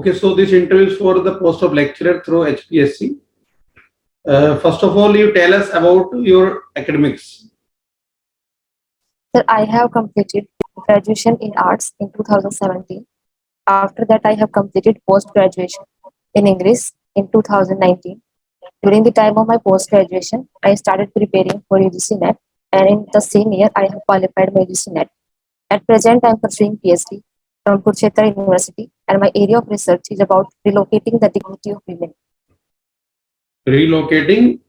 Okay, so this interview is for the post of lecturer through HPSC. First of all, you tell us about your academics. Sir, I have completed graduation in arts in 2017. After that, I have completed post-graduation in English in 2019. During the time of my post-graduation, I started preparing for UGC NET, and in the same year, I have qualified my UGC NET. At present, I am pursuing PhD from Kurukshetra University, and my area of research is about relocating the dignity of women. Relocating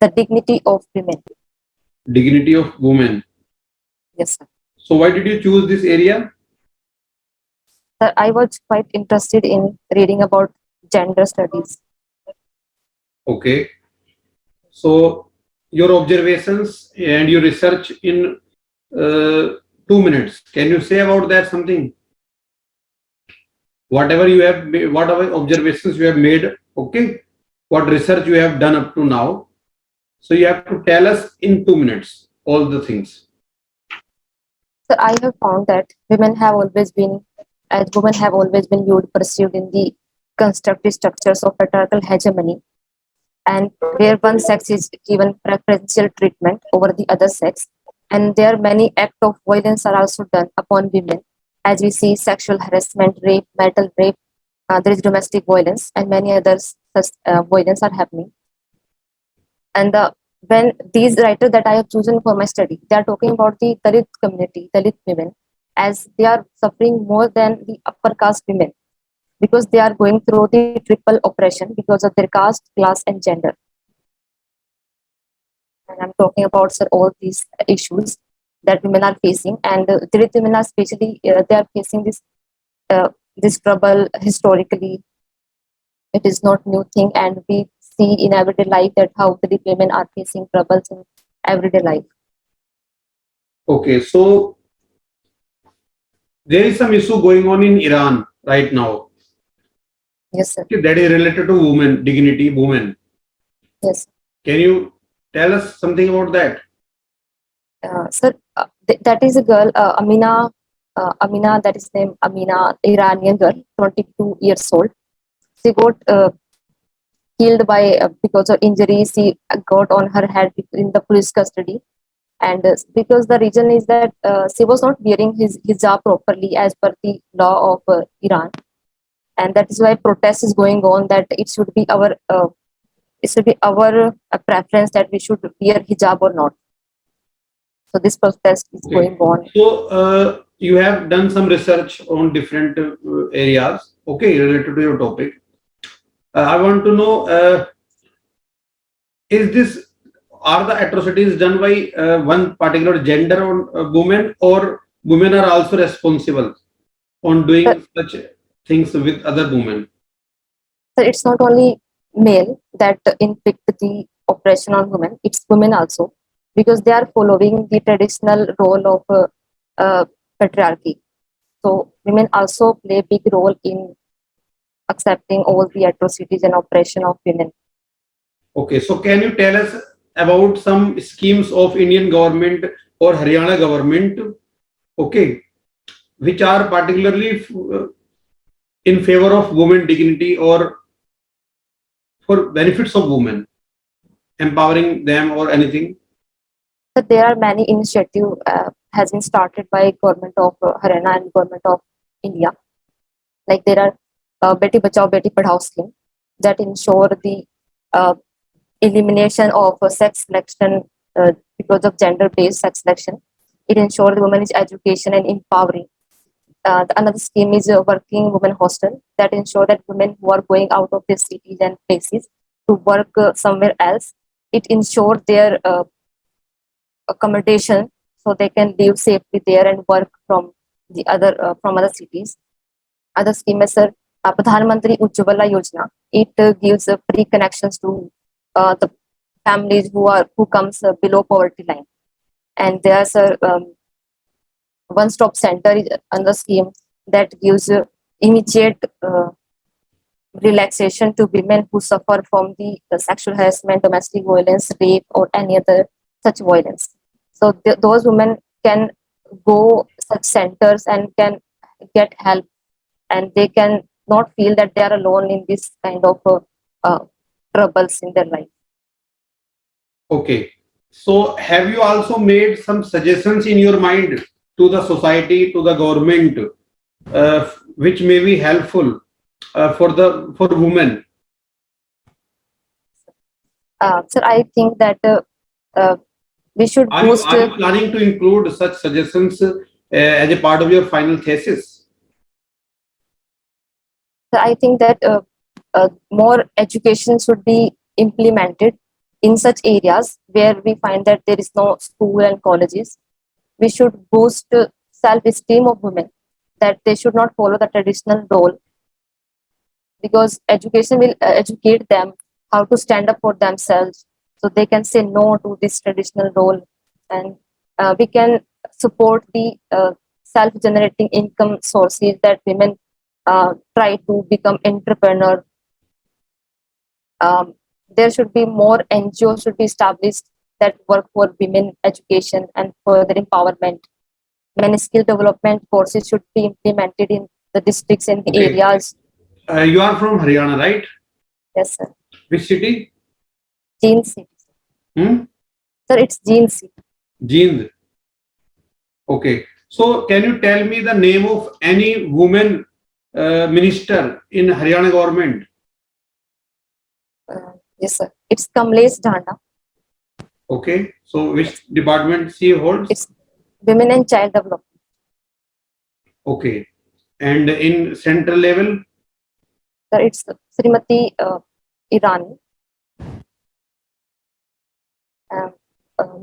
The dignity of women. dignity of women. Yes, sir. So why did you choose this area? Sir, I was quite interested in reading about gender studies. Okay. So your observations and your research in 2 minutes. Can you say about that something? Whatever you have, whatever observations you have made, okay, what research you have done up to now. So you have to tell us in 2 minutes all the things. So I have found that women have always been viewed, perceived in the constructive structures of patriarchal hegemony, and where one sex is given preferential treatment over the other sex, and there many acts of violence are also done upon women, as we see sexual harassment, rape, marital rape, there is domestic violence, and many others such violence are happening. And when these writers that I have chosen for my study, they are talking about the Dalit community, Dalit women, as they are suffering more than the upper caste women, because they are going through the triple oppression because of their caste, class, and gender. And I'm talking about, sir, all these issues that women are facing, and Dalit women are especially they are facing this trouble historically. It is not new thing, and we see in everyday life that how Dalit women are facing troubles in everyday life. Okay, so there is some issue going on in Iran right now. Yes, sir. Okay, that is related to women, dignity, women. Yes. Can you tell us something about that? Sir, that is a girl, Amina, that is named Amina, Iranian girl, 22 years old. She got killed by because of injuries she got on her head in the police custody, and because the reason is that she was not wearing his hijab properly as per the law of Iran, and that is why protest is going on that it should be our preference that we should wear hijab or not. So this protest is going on. So you have done some research on different areas, okay, related to your topic. I want to know, are the atrocities done by one particular gender or women, or women are also responsible on doing such things with other women? So it's not only male that inflict the oppression on women, it's women also, because they are following the traditional role of patriarchy. So women also play a big role in accepting all the atrocities and oppression of women. Okay, so can you tell us about some schemes of Indian government or Haryana government, okay, which are particularly in favor of women dignity or for benefits of women, empowering them or anything? But there are many initiatives has been started by government of Haryana and government of India. Like there are Beti Bachao Beti Padhao scheme that ensure the elimination of sex selection because of gender-based sex selection. It ensures the women is education and empowering. Another scheme is a working women hostel that ensure that women who are going out of their cities and places to work somewhere else, it ensures their accommodation so they can live safely there and work from the other cities. Other scheme is Pradhan Mantri Ujjwala Yojana. It gives free connections to the families who comes below poverty line, and there's a one-stop center is another scheme that gives immediate relaxation to women who suffer from the sexual harassment, domestic violence, rape, or any other such violence. So those women can go such centers and can get help, and they can not feel that they are alone in this kind of troubles in their life. Okay. So have you also made some suggestions in your mind to the society, to the government, which may be helpful for women? Sir, I think that we should boost. Are you planning to include such suggestions as a part of your final thesis? I think that more education should be implemented in such areas where we find that there is no school and colleges. We should boost self-esteem of women, that they should not follow the traditional role, because education will educate them how to stand up for themselves, so they can say no to this traditional role, and we can support the self-generating income sources that women try to become entrepreneur. There should be more NGOs should be established that work for women education and further empowerment. Many skill development courses should be implemented in the districts and the Okay. areas. You are from Haryana, right? Yes, sir. Which city? Gene City. Sir, it's Gene City. Jeend. Okay. So can you tell me the name of any woman minister in Haryana government? Yes, sir. It's Kamlesh Dhanda. Okay. So which department she holds? It's Women and Child Development. Okay. And in central level? Sir, it's Srimati Irani.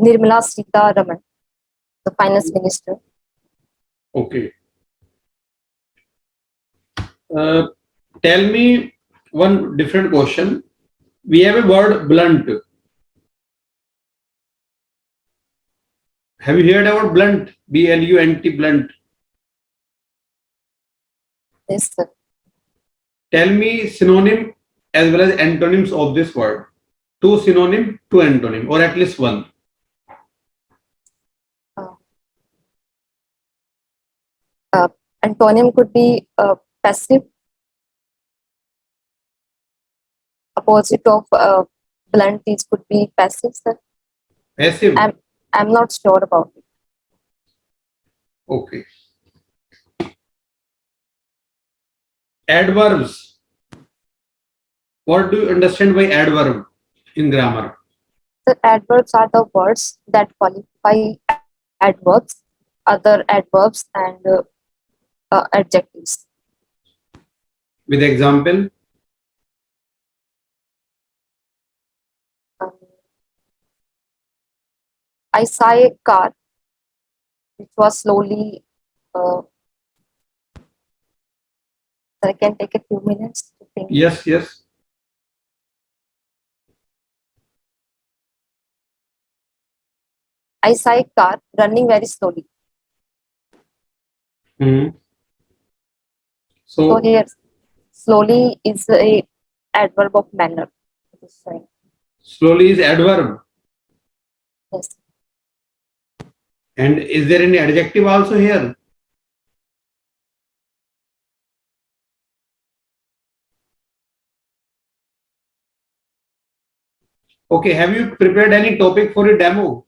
Nirmala Sitharaman, the finance minister. Okay. Tell me one different question. We have a word blunt. Have you heard about blunt? BLUNT, blunt. Yes, sir. Tell me synonym as well as antonyms of this word. Two synonym, two antonym, or at least one. Antonym could be passive. Opposite of blunt is could be passive, sir. Passive. I'm not sure about it. Okay. Adverbs. What do you understand by adverb in grammar? The adverbs are the words that qualify adverbs, other adverbs, and adjectives. With example? I saw a car which was slowly. I can take a few minutes to think. Yes, yes. I saw a car running very slowly. So here, slowly is a adverb of manner. Slowly is adverb. Yes. And is there any adjective also here? Okay, have you prepared any topic for a demo?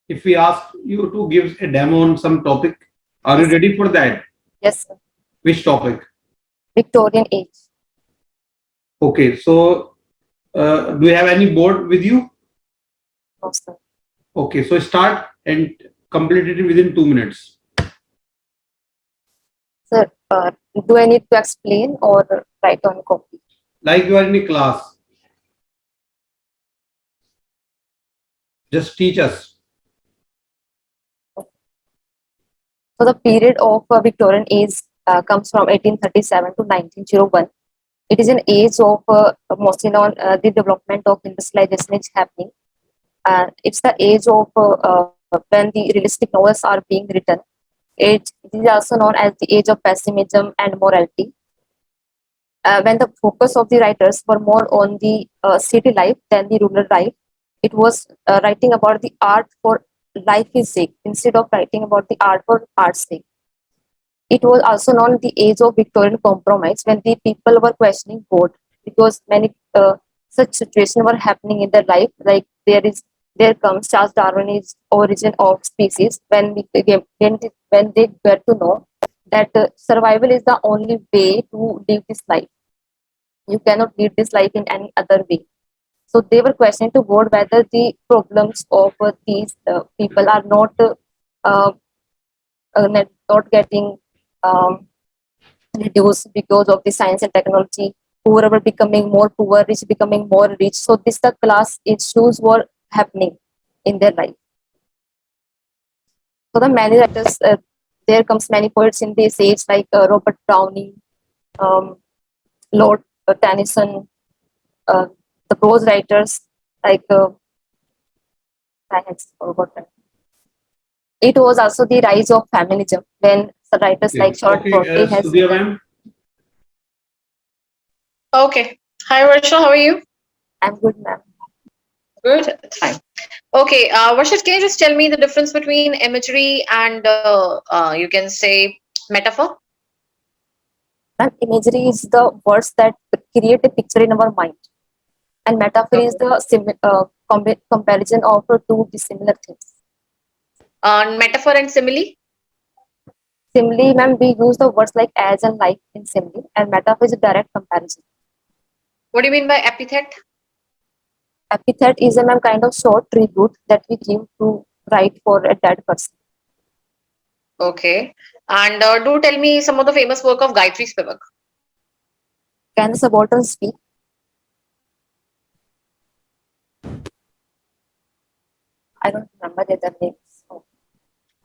If we ask you to give a demo on some topic, are you ready for that? Yes, sir. Which topic? Victorian age. Okay, so do you have any board with you? No, sir. Okay, so start and complete it within 2 minutes. Sir, do I need to explain or write on copy? Like you are in a class. Just teach us. So the period of Victorian age comes from 1837 to 1901. It is an age of mostly known the development of industrialization is happening. It's the age of when the realistic novels are being written. It is also known as the age of pessimism and morality. When the focus of the writers were more on the city life than the rural life, it was writing about the art for life's sake instead of writing about the art for art's sake. It was also known the age of Victorian compromise, when the people were questioning God, because many such situations were happening in their life. Like there comes Charles Darwin's Origin of Species, when when they get to know that survival is the only way to live this life. You cannot live this life in any other way. So they were questioning to God whether the problems of these people are uh, not getting um, reduced because of the science and technology. Poor were becoming more poor, rich becoming more rich. So this the class issues were happening in their life. So the many writers, there comes many poets in this age like Robert Browning, um, Lord Tennyson, uh, the prose writers like I had forgotten. It was also the rise of feminism when the writers like Okay, Charlotte okay. Bronte has Sudhir written. ma'am. Okay. Hi, Varsha. How are you? I'm good, ma'am. Good. Fine. Okay. Varsha, can you just tell me the difference between imagery and you can say metaphor? And imagery is the words that create a picture in our mind, and metaphor is Okay. the comparison of two dissimilar things. Metaphor and simile? Simile, ma'am, we use the words like as and like in simile, and metaphor is a direct comparison. What do you mean by epithet? Epithet is a ma'am kind of short tribute that we give to write for a dead person. Okay. And do tell me some of the famous work of Gayatri Spivak. Can the subaltern speak? I don't remember the other names. Oh.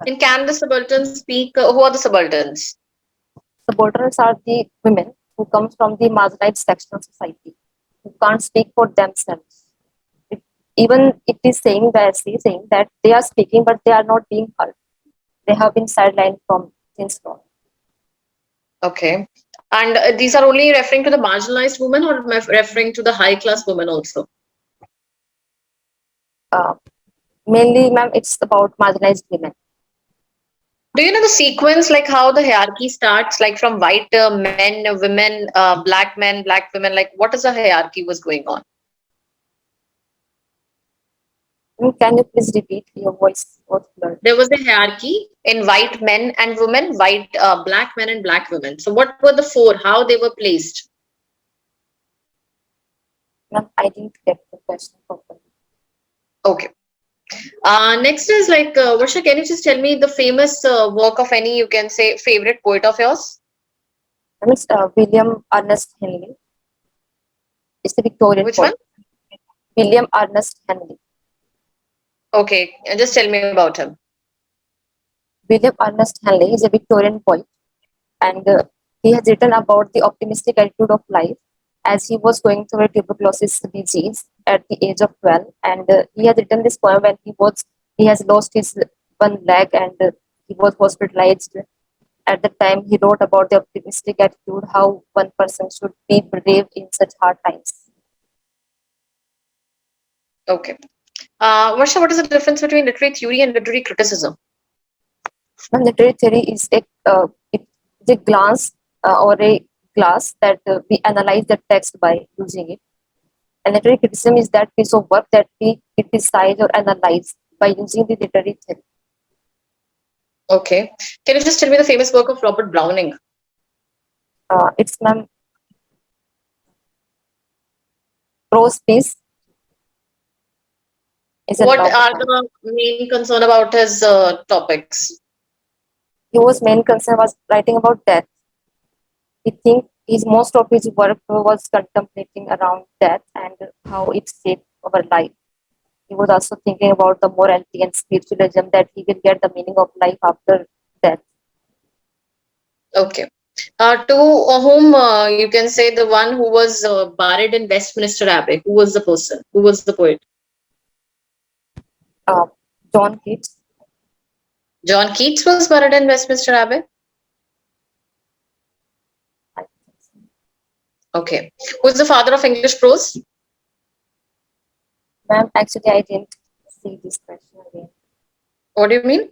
In Can the Subaltern Speak? Who are the subalterns? Subalterns are the women who come from the marginalized section of society, who can't speak for themselves. It, even it is saying that they are speaking, but they are not being heard. They have been sidelined from since long. Okay. And these are only referring to the marginalized women or referring to the high class women also? Uh, Mainly, ma'am, it's about marginalized women. Do you know the sequence, like how the hierarchy starts, like from white men, women, black men, black women? Like, what is the hierarchy was going on? Can you please repeat? Your voice was blurred. There was a hierarchy in white men and women, white black men and black women. So, what were the four? How they were placed? Ma'am, I didn't get the question properly. Okay. Next is like Varsha. Can you just tell me the famous work of any, you can say, favorite poet of yours? Ma'am, it's William Ernest Henley. It's a Victorian Which one? poet. William Ernest Henley. Okay, just tell me about him. William Ernest Henley is a Victorian poet, and he has written about the optimistic attitude of life as he was going through a tuberculosis disease at the age of 12. And he has written this poem when he has lost his one leg, and he was hospitalized. At the time, he wrote about the optimistic attitude, how one person should be brave in such hard times. Okay. Varsha, what is the difference between literary theory and literary criticism? And literary theory is it's a glance or a glass that we analyze the text by using it. And literary criticism is that piece of work that we criticize or analyze by using the literary theory. Okay. Can you just tell me the famous work of Robert Browning? It's ma'am prose piece is a What novel. are the main concern about his topics? His main concern was writing about death. He think his most of his work was contemplating around death and how it shaped our life. He was also thinking about the morality and spiritualism, that he will get the meaning of life after death. Okay. To whom you can say the one who was buried in Westminster Abbey, who was the person? Who was the poet? Uh, John Keats. John Keats was buried in Westminster Abbey. I think so. Okay. Who's the father of English prose? Ma'am, actually, I didn't see this question again. What do you mean?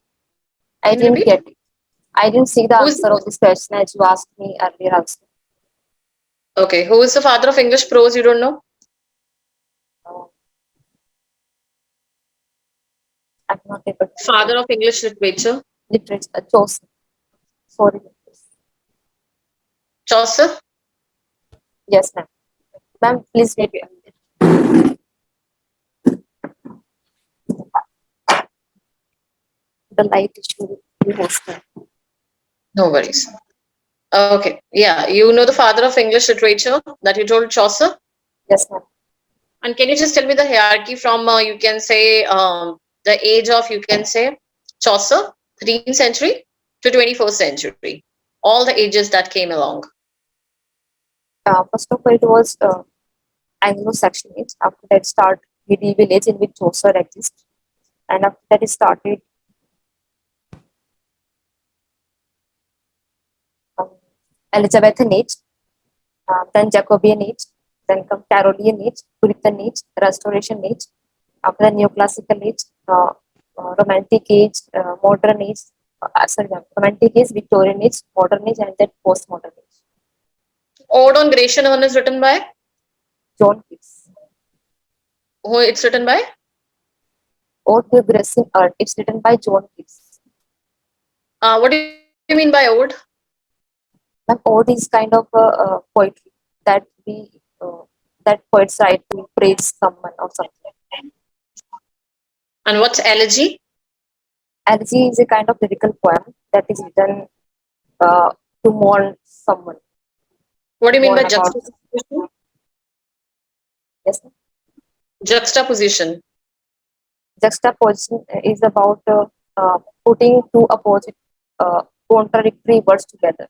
I Can you didn't repeat? get it. I didn't see the Who's- answer of this question as you asked me earlier also. Okay, who is the father of English prose? You don't know? I'm not able to. Father of English literature? Literature. Chaucer. Sorry. Chaucer? Yes, ma'am. Ma'am, please wait. The light issue with the hostel. No worries. Okay, yeah, you know the father of English literature that you told, Chaucer? Yes, ma'am. And can you just tell me the hierarchy from, you can say, the age of, you can say, Chaucer, 13th century to 21st century? All the ages that came along. First of all, it was Anglo-Saxon age. After that, start medieval age in which Chaucer exists, and after that, it started Elizabethan age, then Jacobean age, then come Carolean age, Puritan age, Restoration age, after the Neoclassical age, Romantic age, Modern age, Romantic age, Victorian age, Modern age, and then Postmodern age. Ode on Grecian Urn is written by? John Keats. Who it's written by? Ode to Grecian Urn. It's written by John Keats. What do you mean by ode? An ode is kind of a poetry that that poets write to praise someone or something. And what's elegy? Elegy is a kind of lyrical poem that is written to mourn someone. What do you mean by Mourn about. juxtaposition? Yes. Juxtaposition. Juxtaposition is about putting two opposite contradictory words together.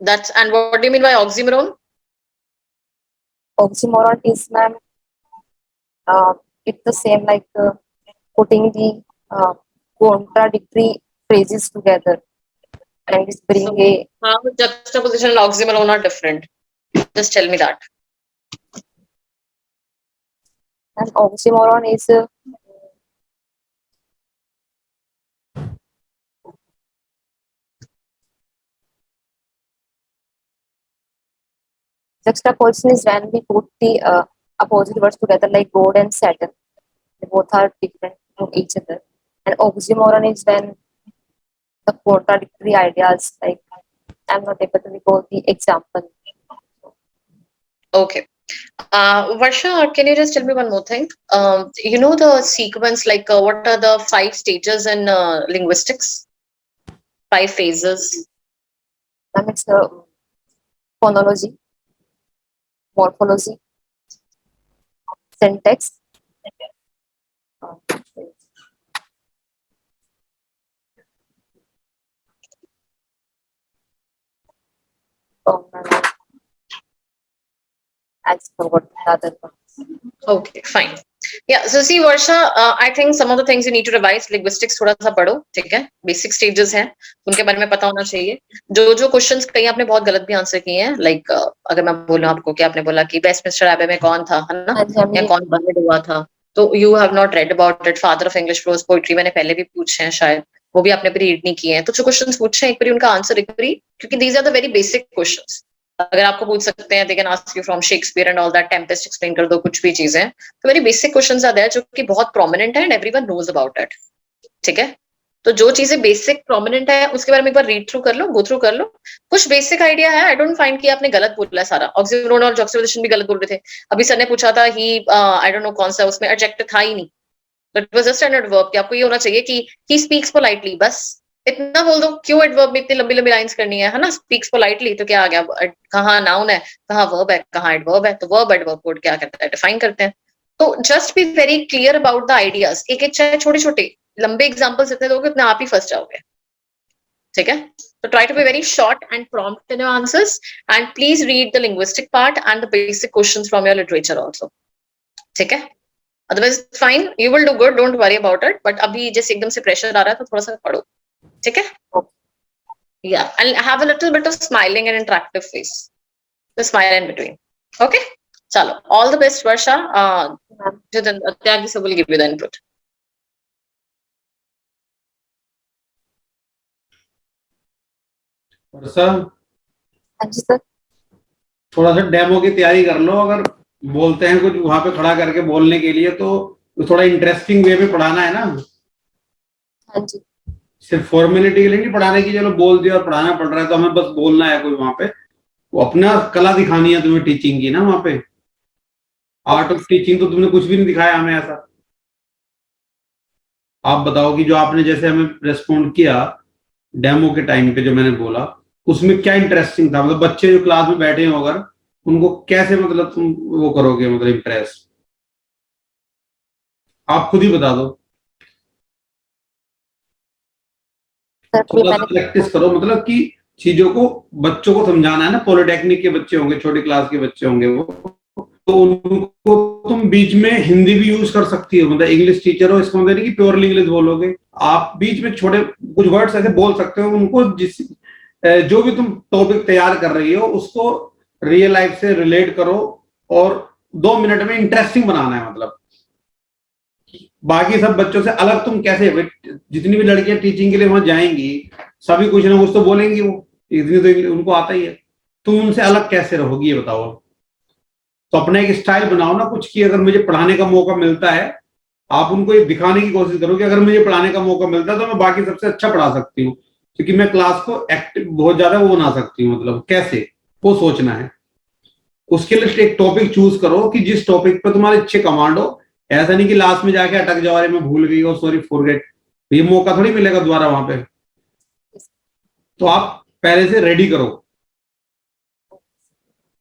That's, and what do you mean by oxymoron? Oxymoron is, ma'am, it's the same like putting the contradictory phrases together and just bring So, a how juxtaposition and oxymoron are different? Just tell me that. an oxymoron is juxtaposition is when we put the opposite words together like gold and Saturn. They both are different from each other. And oxymoron is when the contradictory ideas, like I'm not able to recall the example. Okay. Varsha, can you just tell me one more thing? You know the sequence, like what are the 5 stages in linguistics? 5 phases. And it's phonology, morphology, syntax, uh, I forgot the other one. Okay, fine. Yeah, so see Varsha, I think some of the things you need to revise. Linguistics थोड़ा सा पढ़ो, ठीक है? Basic stages हैं, उनके बारे में पता होना चाहिए. जो questions कहीं आपने बहुत गलत भी आंसर किए हैं, like अगर मैं बोलूं आपको कि आपने बोला कि वेस्टमिंस्टर एबे में कौन था, है ना? या कौन बर्ड हुआ था? तो you have not read about it. Father of English prose poetry मैंने पहले भी पूछे हैं शायद, वो भी आपने भी रीड नहीं किए हैं. तो जो questions पूछे हैं एक बारी उनका आंसर एक बारी, क्योंकि these are the very basic questions. अगर आपको पूछ सकते हैं, they can ask you from Shakespeare and all that, Tempest explain कर दो, कुछ भी चीजें. तो very basic questions are there जो कि बहुत प्रोमिनेंट है and everyone knows about it. ठीक है, तो जो चीजें बेसिक प्रोमिनेंट है उसके बारे में एक बार रीड थ्रू कर लो, गो थ्रू कर लो. कुछ बेसिक आइडिया है. आई डोंट फाइंड कि आपने गलत बोला है सारा. ऑक्सीमोरन और जुक्सटापोजिशन भी गलत बोल रहे थे. अभी सर ने पूछा था ही, आई डोंट नो कौन सा, उसमें एडजेक्टिव था ही नहीं. But it was just an adverb कि आपको ये होना चाहिए कि ही स्पीक्स पोलाइटली, बस इतना बोल दो. क्यों एडवर्ब में इतनी लंबी लंबी लाइंस करनी है ना? स्पीक्स पोलाइटली तो क्या आ गया? कहाँ नाउन है, कहाँ वर्ब है, कहाँ एडवर्ब है. तो वर्ब एडवर्ब कोड क्या करता है? डिफाइन करते हैं. तो just be very clear about the ideas. एक एक चाहे छोटे छोटे, लंबे एग्जांपल्स इतने दोगे उतने आप ही फंस जाओगे. ठीक है, तो try to be very short and prompt in your answers and please read the linguistic part and the basic questions from your literature also. ठीक है, otherwise fine, you will do good, don't worry about it. But अभी जैसे एकदम से pressure आ रहा है तो थोड़ा सा पढ़ो. ठीक है, yeah, and have a little bit of smiling and interactive face. The smile in between. Okay, chalo, all the best Varsha. Tyagi sir will give you the input. वर्षा, हाँ जी सर। थोड़ा सा डेमो की तैयारी कर लो। अगर बोलते हैं कुछ वहां पे खड़ा करके बोलने के लिए तो थोड़ा इंटरेस्टिंग वे में पढ़ाना है ना। हाँ जी। सिर्फ फॉर्मेलिटी के लिए नहीं पढ़ाने की, चलो बोल दिया और पढ़ाना पड़ रहा है तो हमें बस बोलना है कोई वहां पे। वो अपना कला दिखानी है तुम्हें टीचिंग की ना वहां पे। आर्ट ऑफ टीचिंग तो तुमने कुछ भी नहीं दिखाया हमें ऐसा। आप बताओ कि जो आपने जैसे हमें रेस्पॉन्ड किया डेमो के टाइम पे जो मैंने बोला, उसमें क्या इंटरेस्टिंग था? मतलब बच्चे जो क्लास में बैठे हो अगर उनको कैसे मतलब तुम वो करोगे मतलब इम्प्रेस, आप खुद ही बता दो। सर अभी थोड़ा सा मैंने प्रैक्टिस करो, मतलब कि चीजों को बच्चों को समझाना है ना। पॉलिटेक्निक के बच्चे होंगे, छोटी क्लास के बच्चे होंगे वो, तो उनको तुम बीच में हिंदी भी यूज कर सकती हो। मतलब इंग्लिश टीचर हो इसका मतलब नहीं कि प्योरली इंग्लिश बोलोगे। आप बीच में छोटे कुछ वर्ड्स ऐसे बोल सकते हो उनको, जिस जो भी तुम टॉपिक तैयार कर रही हो उसको रियल लाइफ से रिलेट करो और 2 मिनट में इंटरेस्टिंग बनाना है। मतलब बाकी सब बच्चों से अलग तुम कैसे, जितनी भी लड़कियां टीचिंग के लिए वहां जाएंगी सभी कुछ ना कुछ तो बोलेंगी, वो इतनी तो उनको आता ही है। तुम उनसे अलग कैसे रहोगी ये बताओ। तो अपना एक स्टाइल बनाओ ना कुछ, कि अगर मुझे पढ़ाने का मौका मिलता है, आप उनको ये दिखाने की कोशिश करो कि अगर मुझे पढ़ाने का मौका मिलता है तो मैं बाकी सबसे अच्छा पढ़ा सकती हूँ, क्योंकि मैं क्लास को एक्टिव बहुत ज्यादा वो बना सकती हूँ। मतलब कैसे वो सोचना है। उसके लिए एक टॉपिक चूज करो कि जिस टॉपिक पे तुम्हारे अच्छे कमांड हो। ऐसा नहीं कि लास्ट में जाके अटक जाओ, अरे मैं भूल गई हो, सॉरी फॉरगेट। ये मौका थोड़ी मिलेगा दोबारा वहां पे। तो आप पहले से रेडी करो,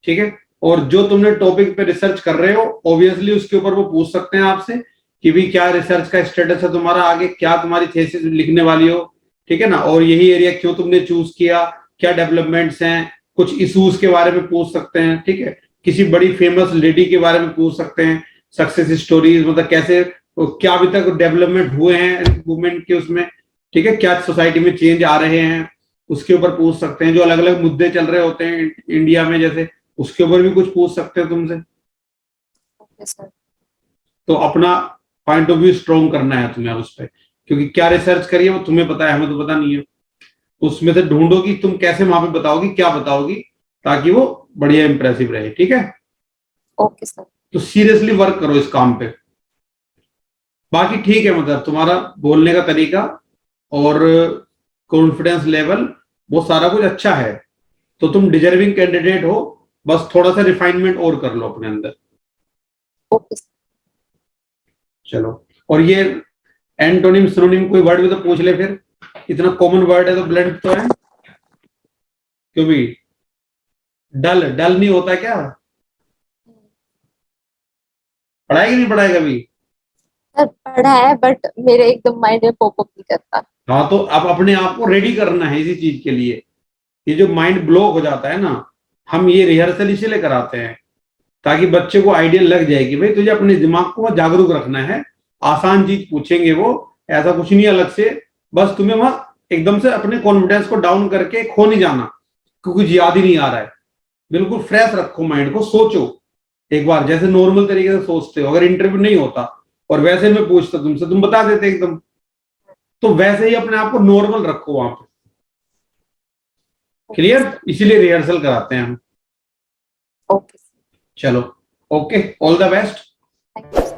ठीक है। और जो तुमने टॉपिक पे रिसर्च कर रहे हो ऑब्वियसली उसके ऊपर वो पूछ सकते हैं आपसे कि भी क्या रिसर्च का स्टेटस है तुम्हारा, आगे क्या तुम्हारी थीसिस लिखने वाली हो, ठीक है ना। और यही एरिया क्यों तुमने चूज किया, क्या डेवलपमेंट्स हैं, कुछ इश्यूज के बारे में पूछ सकते हैं, ठीक है। किसी बड़ी फेमस लेडी के बारे में पूछ सकते हैं, सक्सेस स्टोरीज, मतलब कैसे क्या अभी तक डेवलपमेंट हुए हैं वुमेन के उसमें, ठीक है, क्या सोसाइटी में चेंज आ रहे हैं, उसके ऊपर पूछ सकते हैं। जो अलग अलग मुद्दे चल रहे होते हैं इंडिया में जैसे, उसके ऊपर भी कुछ पूछ सकते हैं तुमसे। Okay sir. तो अपना पॉइंट ऑफ व्यू स्ट्रॉन्ग करना है तुम्हें उस पर, क्योंकि क्या रिसर्च करिए वो तुम्हें पता है, हमें तो पता नहीं है। उसमें से ढूंढो कि तुम कैसे वहां पे बताओगी, क्या बताओगी, ताकि वो बढ़िया इंप्रेसिव रहे, ठीक है। Okay sir. तो सीरियसली वर्क करो इस काम पे। बाकी ठीक है, मतलब तुम्हारा बोलने का तरीका और कॉन्फिडेंस लेवल वो सारा कुछ अच्छा है, तो तुम डिजर्विंग कैंडिडेट हो। बस थोड़ा सा रिफाइनमेंट और कर लो अपने अंदर। Okay sir. चलो, और ये एंटोनिम सिनोनिम कोई वर्ड भी तो पूछ ले फिर। इतना कॉमन वर्ड है तो ब्लेंड तो है। क्यों भी डल डल नहीं होता क्या? पढ़ाएगी नहीं पढ़ाएगा भी? सर पढ़ा है बट मेरे एकदम माइंड में पॉपअप नहीं करता। हाँ, तो अब अपने आप को रेडी करना है इसी चीज के लिए। ये जो माइंड ब्लॉक हो जाता है ना, हम ये रिहर्सल इसीलिए कराते हैं ताकि बच्चे को आइडिया लग जाए कि भाई तुझे अपने दिमाग को जागरूक रखना है। आसान चीज पूछेंगे वो, ऐसा कुछ नहीं अलग से। बस तुम्हें वहां एकदम से अपने कॉन्फिडेंस को डाउन करके खो नहीं जाना क्योंकि कुछ याद ही नहीं आ रहा है। बिल्कुल फ्रेश रखो माइंड को, सोचो एक बार जैसे नॉर्मल तरीके से सोचते हो। अगर इंटरव्यू नहीं होता और वैसे मैं पूछता तुमसे, तुम बता देते एकदम। तो वैसे ही अपने आप को नॉर्मल रखो वहां पे। क्लियर? इसीलिए रिहर्सल कराते हैं हम। ओके। चलो, okay, all the best. Thank you.